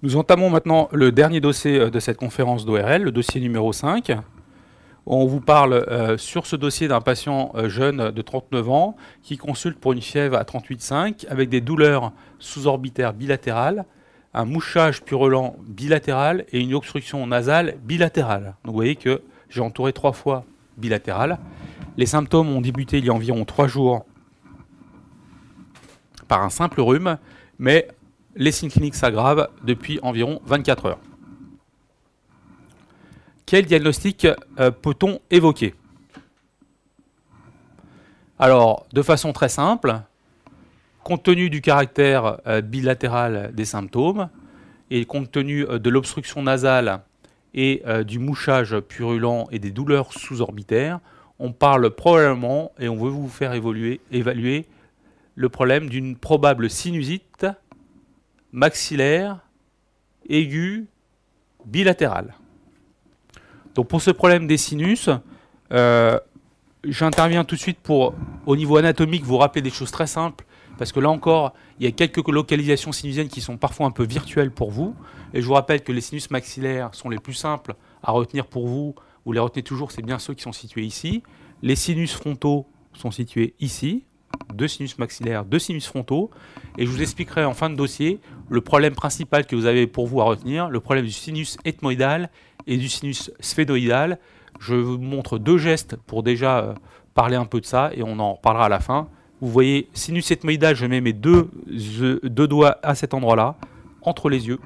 Nous entamons maintenant le dernier dossier de cette conférence d'ORL, le dossier numéro 5. On vous parle sur ce dossier d'un patient jeune de 39 ans qui consulte pour une fièvre à 38,5 avec des douleurs sous-orbitaires bilatérales, un mouchage purulent bilatéral et une obstruction nasale bilatérale. Donc vous voyez que j'ai entouré 3 fois bilatéral. Les symptômes ont débuté il y a environ 3 jours par un simple rhume, mais les signes cliniques s'aggravent depuis environ 24 heures. Quel diagnostic peut-on évoquer? Alors, de façon très simple, compte tenu du caractère bilatéral des symptômes et compte tenu de l'obstruction nasale et du mouchage purulent et des douleurs sous-orbitaires, on parle probablement, et on veut vous faire évaluer le problème d'une probable sinusite maxillaire aiguë bilatérale. Donc pour ce problème des sinus, j'interviens tout de suite pour, au niveau anatomique, vous rappeler des choses très simples, parce que là encore, il y a quelques localisations sinusiennes qui sont parfois un peu virtuelles pour vous. Et je vous rappelle que les sinus maxillaires sont les plus simples à retenir pour vous. Vous les retenez toujours, c'est bien ceux qui sont situés ici. Les sinus frontaux sont situés ici. 2 sinus maxillaires, 2 sinus frontaux. Et je vous expliquerai en fin de dossier le problème principal que vous avez pour vous à retenir, le problème du sinus ethmoïdal et du sinus sphénoïdal. Je vous montre 2 gestes pour déjà parler un peu de ça et on en reparlera à la fin. Vous voyez, sinus ethmoïdal, je mets mes deux doigts à cet endroit-là, entre les yeux.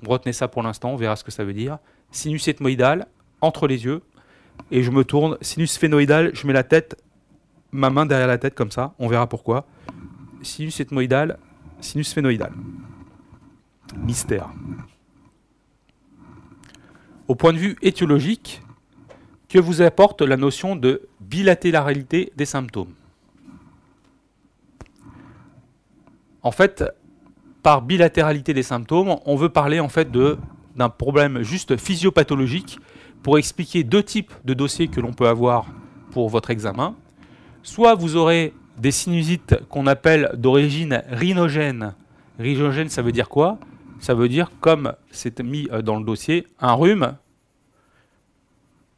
Retenez ça pour l'instant, on verra ce que ça veut dire. Sinus ethmoïdal, entre les yeux. Et je me tourne, sinus sphénoïdal, je mets la tête, ma main derrière la tête comme ça, on verra pourquoi. Sinus ethmoïdal, sinus sphénoïdal. Mystère. Au point de vue étiologique, que vous apporte la notion de bilatéralité des symptômes? En fait, par bilatéralité des symptômes, on veut parler en fait d'un problème juste physiopathologique pour expliquer 2 types de dossiers que l'on peut avoir pour votre examen. Soit vous aurez des sinusites qu'on appelle d'origine rhinogène. Rhinogène, ça veut dire quoi? Ça veut dire, comme c'est mis dans le dossier, un rhume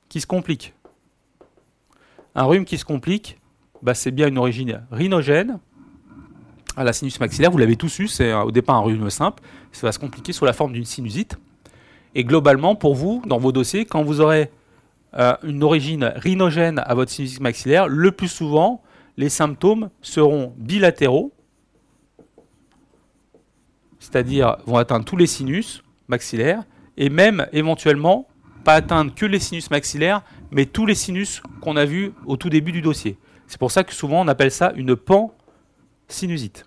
qui se complique. Un rhume qui se complique, bah, c'est bien une origine rhinogène. À la sinus maxillaire, vous l'avez tous eu, c'est au départ un rhume simple, ça va se compliquer sous la forme d'une sinusite. Et globalement, pour vous, dans vos dossiers, quand vous aurez une origine rhinogène à votre sinusite maxillaire, le plus souvent, les symptômes seront bilatéraux, c'est-à-dire vont atteindre tous les sinus maxillaires, et même éventuellement, pas atteindre que les sinus maxillaires, mais tous les sinus qu'on a vus au tout début du dossier. C'est pour ça que souvent on appelle ça une pansinusite.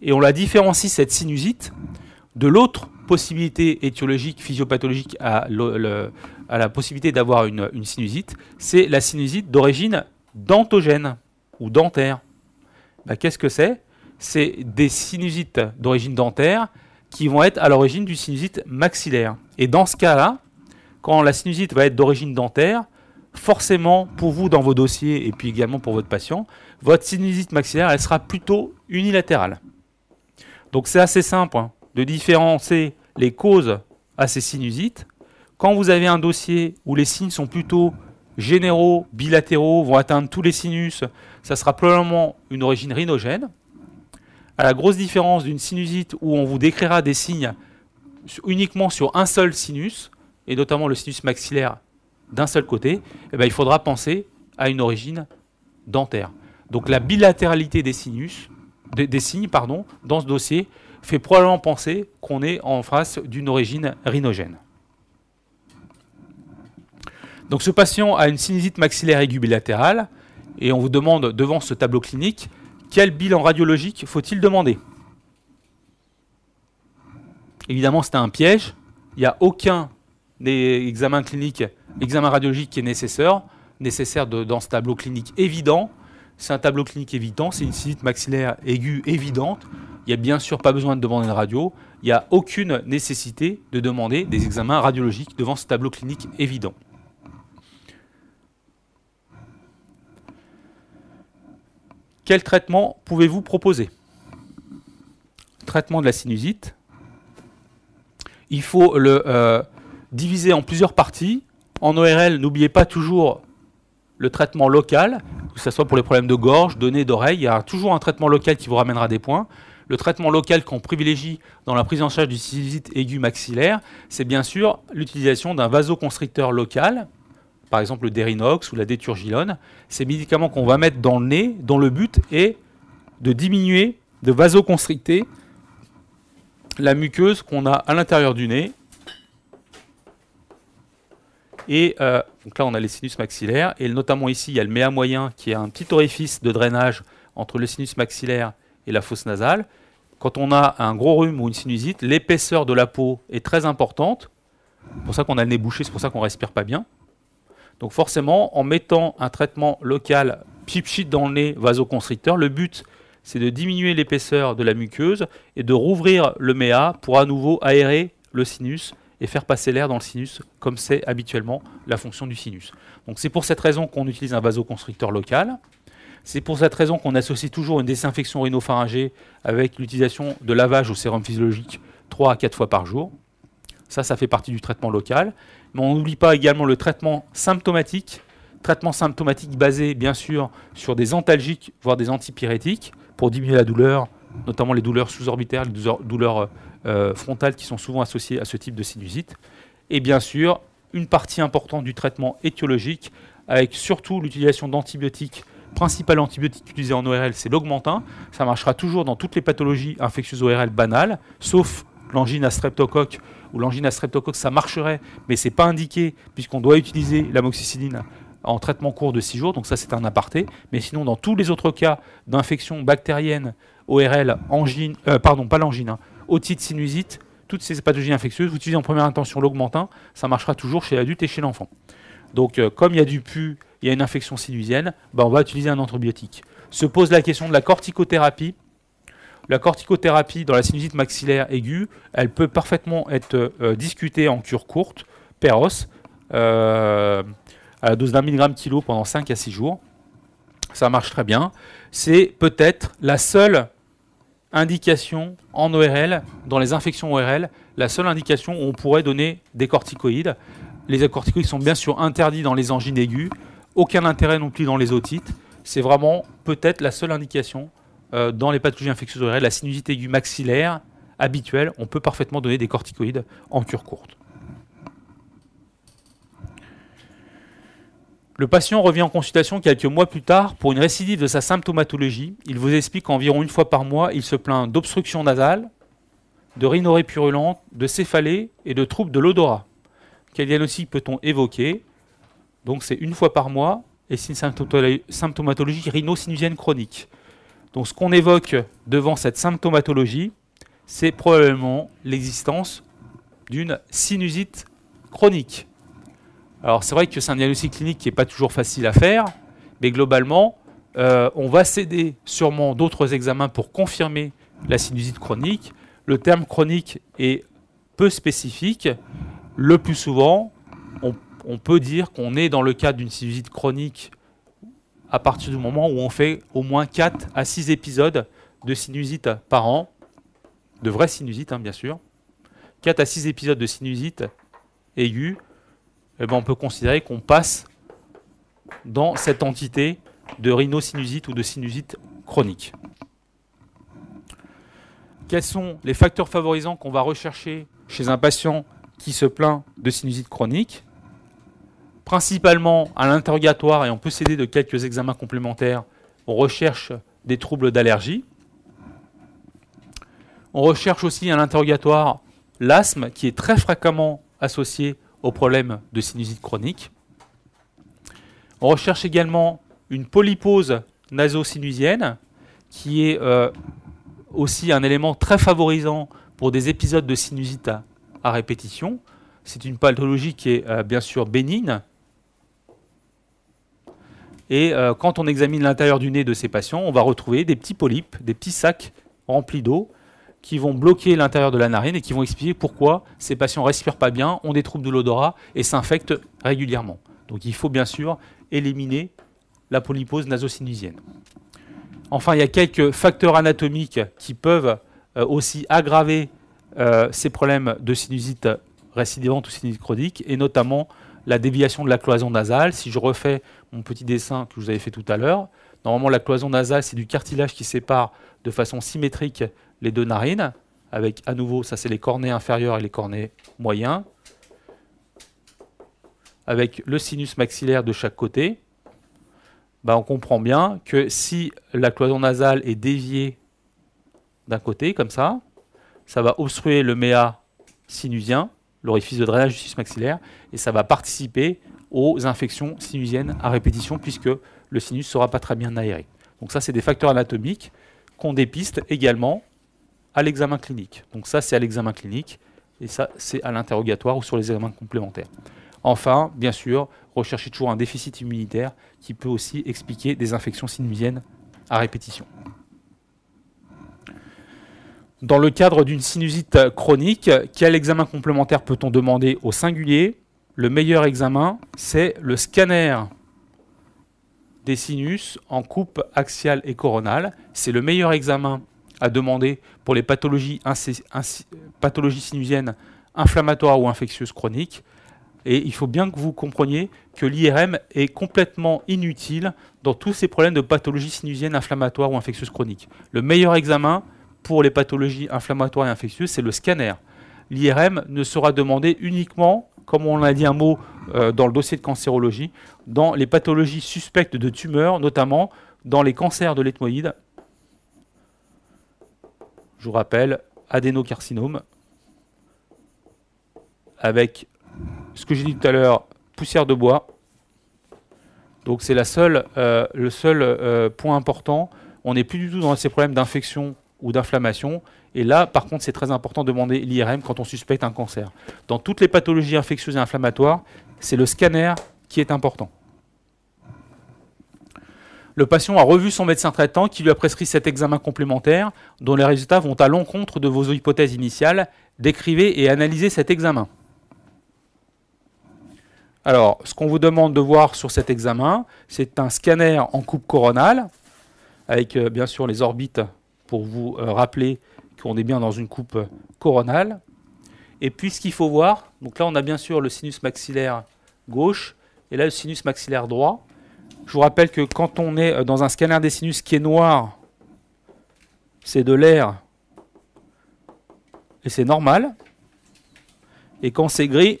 Et on la différencie, cette sinusite, de l'autre possibilité étiologique, physiopathologique à la possibilité d'avoir une sinusite, c'est la sinusite d'origine dentogène ou dentaire. Ben, qu'est-ce que c'est? C'est des sinusites d'origine dentaire qui vont être à l'origine du sinusite maxillaire. Et dans ce cas-là, quand la sinusite va être d'origine dentaire, forcément, pour vous dans vos dossiers et puis également pour votre patient, votre sinusite maxillaire, elle sera plutôt unilatérale. Donc c'est assez simple de différencier les causes à ces sinusites. Quand vous avez un dossier où les signes sont plutôt généraux, bilatéraux, vont atteindre tous les sinus, ça sera probablement une origine rhinogène. À la grosse différence d'une sinusite où on vous décrira des signes uniquement sur un seul sinus, et notamment le sinus maxillaire d'un seul côté, eh bien, il faudra penser à une origine dentaire. Donc la bilatéralité des sinus, des signes dans ce dossier fait probablement penser qu'on est en face d'une origine rhinogène. Donc ce patient a une sinusite maxillaire aiguë bilatérale et on vous demande devant ce tableau clinique quel bilan radiologique faut-il demander. Évidemment c'est un piège, il n'y a aucun des examens cliniques, examen radiologique qui est nécessaire dans ce tableau clinique évident. C'est un tableau clinique évident, c'est une sinusite maxillaire aiguë évidente. Il n'y a bien sûr pas besoin de demander de radio. Il n'y a aucune nécessité de demander des examens radiologiques devant ce tableau clinique évident. Quel traitement pouvez-vous proposer? traitement de la sinusite, il faut le diviser en plusieurs parties. En ORL, n'oubliez pas toujours le traitement local, que ce soit pour les problèmes de gorge, de nez, d'oreille. Il y a toujours un traitement local qui vous ramènera des points. Le traitement local qu'on privilégie dans la prise en charge du sinusite aiguë maxillaire, c'est bien sûr l'utilisation d'un vasoconstricteur local, par exemple le Derinox ou la déturgilone. Ces médicaments qu'on va mettre dans le nez, dont le but est de diminuer, de vasoconstricter la muqueuse qu'on a à l'intérieur du nez. Et donc là, on a les sinus maxillaires. Et notamment ici, il y a le méa moyen qui est un petit orifice de drainage entre le sinus maxillaire et la fosse nasale. Quand on a un gros rhume ou une sinusite, l'épaisseur de la peau est très importante. C'est pour ça qu'on a le nez bouché, c'est pour ça qu'on ne respire pas bien. Donc forcément, en mettant un traitement local pchit dans le nez vasoconstricteur, le but, c'est de diminuer l'épaisseur de la muqueuse et de rouvrir le méa pour à nouveau aérer le sinus et faire passer l'air dans le sinus, comme c'est habituellement la fonction du sinus. Donc c'est pour cette raison qu'on utilise un vasoconstricteur local. C'est pour cette raison qu'on associe toujours une désinfection rhinopharyngée avec l'utilisation de lavage au sérum physiologique 3 à 4 fois par jour. Ça fait partie du traitement local. Mais on n'oublie pas également le traitement symptomatique basé bien sûr sur des antalgiques, voire des antipyrétiques, pour diminuer la douleur, notamment les douleurs sous-orbitaires, les douleurs frontales qui sont souvent associées à ce type de sinusite. Et bien sûr, une partie importante du traitement étiologique, avec surtout l'utilisation d'antibiotiques. Principal antibiotique utilisé en ORL, c'est l'augmentin. Ça marchera toujours dans toutes les pathologies infectieuses ORL banales, sauf l'angine à streptocoque, ou l'angine à streptocoque, ça marcherait, mais ce n'est pas indiqué, puisqu'on doit utiliser l'amoxicilline en traitement court de 6 jours, donc ça c'est un aparté. Mais sinon, dans tous les autres cas d'infection bactérienne, ORL, angine, pas l'angine, otite, sinusite, toutes ces pathologies infectieuses, vous utilisez en première intention l'augmentin, ça marchera toujours chez l'adulte et chez l'enfant. Donc comme il y a du pus, il y a une infection sinusienne, on va utiliser un antibiotique. Se pose la question de la corticothérapie. La corticothérapie dans la sinusite maxillaire aiguë, elle peut parfaitement être discutée en cure courte, Péros, à la dose d'1 mg/kg pendant 5 à 6 jours. Ça marche très bien. C'est peut-être la seule indication en ORL, dans les infections ORL, la seule indication où on pourrait donner des corticoïdes. Les corticoïdes sont bien sûr interdits dans les angines aiguës, aucun intérêt non plus dans les otites. C'est vraiment peut-être la seule indication dans les pathologies infectieuses ORL, la sinusite aiguë maxillaire habituelle, on peut parfaitement donner des corticoïdes en cure courte. Le patient revient en consultation quelques mois plus tard pour une récidive de sa symptomatologie. Il vous explique qu'environ une fois par mois, il se plaint d'obstruction nasale, de rhinorrhée purulente, de céphalée et de troubles de l'odorat. Quel diagnostic peut-on évoquer? Donc c'est une fois par mois et c'est une symptomatologie rhinosinusienne chronique. Donc ce qu'on évoque devant cette symptomatologie, c'est probablement l'existence d'une sinusite chronique. Alors c'est vrai que c'est un diagnostic clinique qui n'est pas toujours facile à faire, mais globalement, on va céder sûrement d'autres examens pour confirmer la sinusite chronique. Le terme chronique est peu spécifique. Le plus souvent, on peut dire qu'on est dans le cadre d'une sinusite chronique à partir du moment où on fait au moins 4 à 6 épisodes de sinusite par an, de vraie sinusite bien sûr. 4 à 6 épisodes de sinusite aiguë, on peut considérer qu'on passe dans cette entité de rhinosinusite ou de sinusite chronique. Quels sont les facteurs favorisants qu'on va rechercher chez un patient qui se plaint de sinusite chronique? Principalement à l'interrogatoire, et on peut s'aider de quelques examens complémentaires, on recherche des troubles d'allergie. On recherche aussi à l'interrogatoire l'asthme qui est très fréquemment associé au problème de sinusite chronique. On recherche également une polypose naso-sinusienne qui est aussi un élément très favorisant pour des épisodes de sinusite à répétition. C'est une pathologie qui est bien sûr bénigne. Et quand on examine l'intérieur du nez de ces patients, on va retrouver des petits polypes, des petits sacs remplis d'eau qui vont bloquer l'intérieur de la narine et qui vont expliquer pourquoi ces patients ne respirent pas bien, ont des troubles de l'odorat et s'infectent régulièrement. Donc il faut bien sûr éliminer la polypose naso-sinusienne. Enfin, il y a quelques facteurs anatomiques qui peuvent aussi aggraver ces problèmes de sinusite récidivante ou sinusite chronique, et notamment la déviation de la cloison nasale. Si je refais mon petit dessin que je vous avais fait tout à l'heure, normalement la cloison nasale, c'est du cartilage qui sépare de façon symétrique les deux narines, avec à nouveau, ça c'est les cornets inférieurs et les cornets moyens, avec le sinus maxillaire de chaque côté. On comprend bien que si la cloison nasale est déviée d'un côté, comme ça va obstruer le méa sinusien, l'orifice de drainage du sinus maxillaire, et ça va participer aux infections sinusiennes à répétition, puisque le sinus ne sera pas très bien aéré. Donc ça, c'est des facteurs anatomiques qu'on dépiste également à l'examen clinique. Donc ça, c'est à l'examen clinique, et ça, c'est à l'interrogatoire ou sur les examens complémentaires. Enfin, bien sûr, recherchez toujours un déficit immunitaire qui peut aussi expliquer des infections sinusiennes à répétition. Dans le cadre d'une sinusite chronique, quel examen complémentaire peut-on demander au singulier? Le meilleur examen, c'est le scanner des sinus en coupe axiale et coronale. C'est le meilleur examen à demander pour les pathologies sinusiennes inflammatoires ou infectieuses chroniques. Et il faut bien que vous compreniez que l'IRM est complètement inutile dans tous ces problèmes de pathologies sinusiennes inflammatoires ou infectieuses chroniques. Le meilleur examen pour les pathologies inflammatoires et infectieuses, c'est le scanner. L'IRM ne sera demandé uniquement, comme on l'a dit un mot dans le dossier de cancérologie, dans les pathologies suspectes de tumeurs, notamment dans les cancers de l'ethmoïde. Je vous rappelle, adénocarcinome, avec ce que j'ai dit tout à l'heure, poussière de bois. Donc c'est le seul point important. On n'est plus du tout dans ces problèmes d'infection ou d'inflammation. Et là, par contre, c'est très important de demander l'IRM quand on suspecte un cancer. Dans toutes les pathologies infectieuses et inflammatoires, c'est le scanner qui est important. Le patient a revu son médecin traitant qui lui a prescrit cet examen complémentaire dont les résultats vont à l'encontre de vos hypothèses initiales. Décrivez et analysez cet examen. Alors, ce qu'on vous demande de voir sur cet examen, c'est un scanner en coupe coronale, avec bien sûr les orbites pour vous rappeler qu'on est bien dans une coupe coronale. Et puis ce qu'il faut voir, donc là on a bien sûr le sinus maxillaire gauche, et là le sinus maxillaire droit. Je vous rappelle que quand on est dans un scanner des sinus qui est noir, c'est de l'air, et c'est normal. Et quand c'est gris,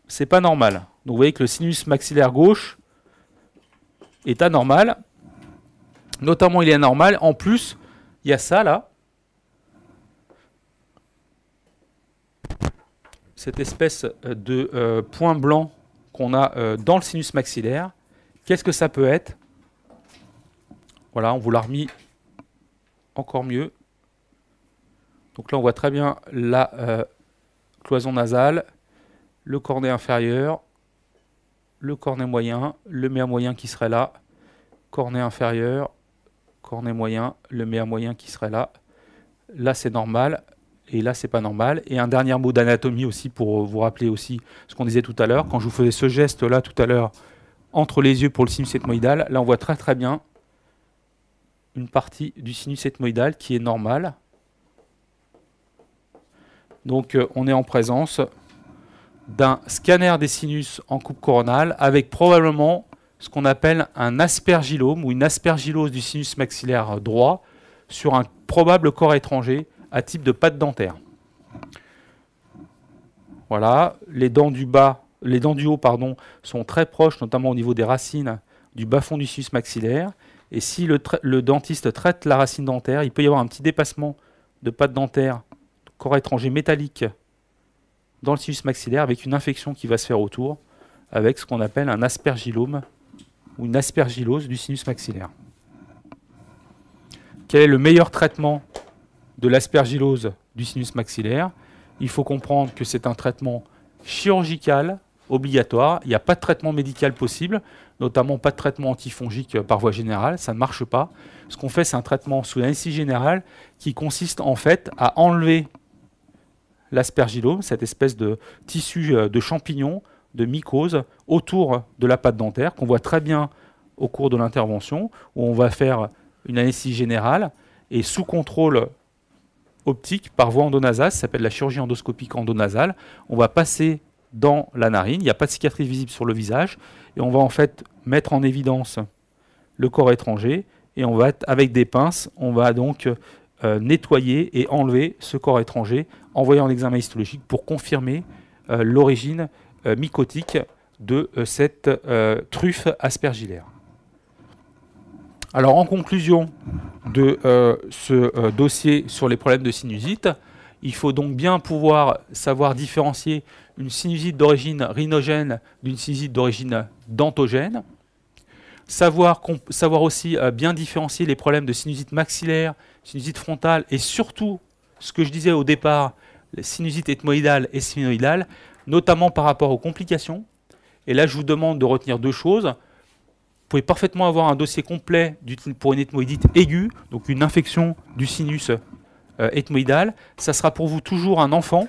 c'est pas normal. Donc vous voyez que le sinus maxillaire gauche est anormal. Notamment il est anormal. En plus, il y a ça là. Cette espèce de point blanc qu'on a dans le sinus maxillaire. Qu'est-ce que ça peut être? Voilà, on vous l'a remis encore mieux. Donc là on voit très bien la cloison nasale, le cornet inférieur, le cornet moyen, le méa moyen qui serait là, cornet inférieur, cornet moyen, le méa moyen qui serait là. Là c'est normal et là c'est pas normal. Et un dernier mot d'anatomie aussi pour vous rappeler aussi ce qu'on disait tout à l'heure. Quand je vous faisais ce geste là tout à l'heure entre les yeux pour le sinus ethmoïdal, là on voit très très bien une partie du sinus ethmoïdal qui est normale. Donc on est en présence d'un scanner des sinus en coupe coronale avec probablement ce qu'on appelle un aspergillome ou une aspergillose du sinus maxillaire droit sur un probable corps étranger à type de pâte dentaire. Voilà, les dents du haut sont très proches, notamment au niveau des racines du bas-fond du sinus maxillaire. Et si le dentiste traite la racine dentaire, il peut y avoir un petit dépassement de pâte dentaire, corps étranger métallique dans le sinus maxillaire avec une infection qui va se faire autour, avec ce qu'on appelle un aspergillome ou une aspergillose du sinus maxillaire. Quel est le meilleur traitement de l'aspergillose du sinus maxillaire? Il faut comprendre que c'est un traitement chirurgical obligatoire. Il n'y a pas de traitement médical possible, notamment pas de traitement antifongique par voie générale, ça ne marche pas. Ce qu'on fait, c'est un traitement sous anesthésie générale qui consiste en fait à enlever l'aspergillome, cette espèce de tissu de champignon, de mycose autour de la pâte dentaire, qu'on voit très bien au cours de l'intervention, où on va faire une anesthésie générale, et sous contrôle optique par voie endonasale, ça s'appelle la chirurgie endoscopique endonasale. On va passer dans la narine, il n'y a pas de cicatrice visible sur le visage, et on va en fait mettre en évidence le corps étranger, et on va, avec des pinces, on va donc nettoyer et enlever ce corps étranger, envoyer en examen histologique pour confirmer l'origine mycotique de cette truffe aspergillaire. Alors en conclusion de ce dossier sur les problèmes de sinusite, il faut donc bien pouvoir savoir différencier une sinusite d'origine rhinogène d'une sinusite d'origine dentogène, savoir aussi bien différencier les problèmes de sinusite maxillaire, sinusite frontale et surtout, ce que je disais au départ, les sinusites ethmoïdales et sphénoïdales, notamment par rapport aux complications. Et là, je vous demande de retenir deux choses. Vous pouvez parfaitement avoir un dossier complet pour une ethmoïdite aiguë, donc une infection du sinus ethmoïdal. Ça sera pour vous toujours un enfant.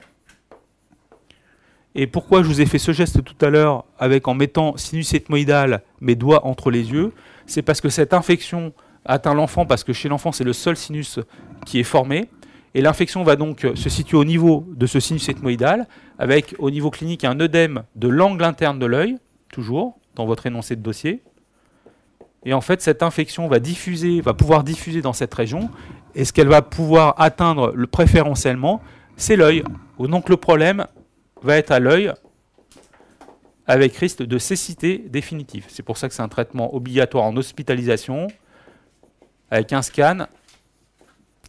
Et pourquoi je vous ai fait ce geste tout à l'heure en mettant sinus ethmoïdal, mes doigts entre les yeux, c'est parce que cette infection atteint l'enfant, parce que chez l'enfant, c'est le seul sinus qui est formé. Et l'infection va donc se situer au niveau de ce sinus ethmoïdal, avec au niveau clinique un œdème de l'angle interne de l'œil, toujours, dans votre énoncé de dossier. Et en fait, cette infection va pouvoir diffuser dans cette région, et ce qu'elle va pouvoir atteindre préférentiellement, c'est l'œil. Donc le problème va être à l'œil, avec risque de cécité définitive. C'est pour ça que c'est un traitement obligatoire en hospitalisation, avec un scan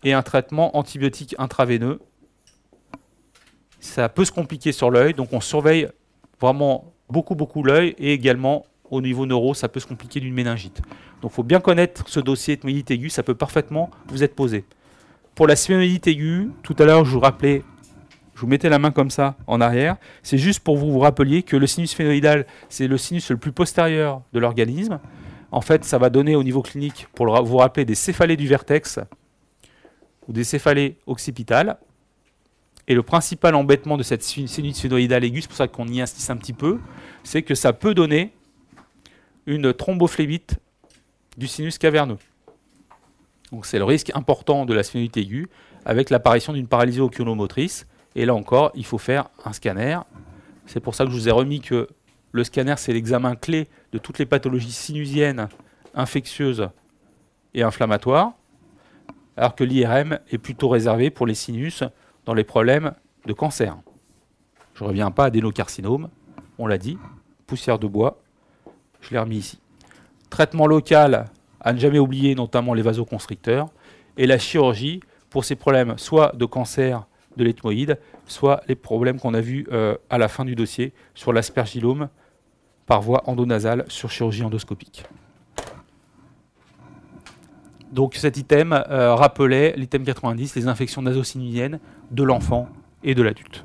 et un traitement antibiotique intraveineux. Ça peut se compliquer sur l'œil, donc on surveille vraiment beaucoup l'œil, et également au niveau neuro, ça peut se compliquer d'une méningite. Donc il faut bien connaître ce dossier ethmoïdite aiguë, ça peut parfaitement vous être posé. Pour la sphénoïdite aiguë, tout à l'heure je vous rappelais, je vous mettais la main comme ça en arrière, c'est juste pour vous rappeliez que le sinus sphénoïdal, c'est le sinus le plus postérieur de l'organisme. En fait, ça va donner au niveau clinique, pour vous rappeler, des céphalées du vertex ou des céphalées occipitales. Et le principal embêtement de cette sinus sphénoïdale aiguë, c'est pour ça qu'on y insiste un petit peu, c'est que ça peut donner une thrombophlébite du sinus caverneux. Donc c'est le risque important de la sphénoïdite aiguë, avec l'apparition d'une paralysie oculomotrice. Et là encore, il faut faire un scanner. C'est pour ça que je vous ai remis que le scanner, c'est l'examen clé de toutes les pathologies sinusiennes, infectieuses et inflammatoires, alors que l'IRM est plutôt réservé pour les sinus dans les problèmes de cancer. Je ne reviens pas à adénocarcinome, on l'a dit, poussière de bois, je l'ai remis ici. Traitement local, à ne jamais oublier, notamment les vasoconstricteurs, et la chirurgie pour ces problèmes soit de cancer de l'ethmoïde, soit les problèmes qu'on a vus à la fin du dossier sur l'aspergillome par voie endonasale sur chirurgie endoscopique. Donc cet item rappelait, l'item 90, les infections nasosinusiennes de l'enfant et de l'adulte.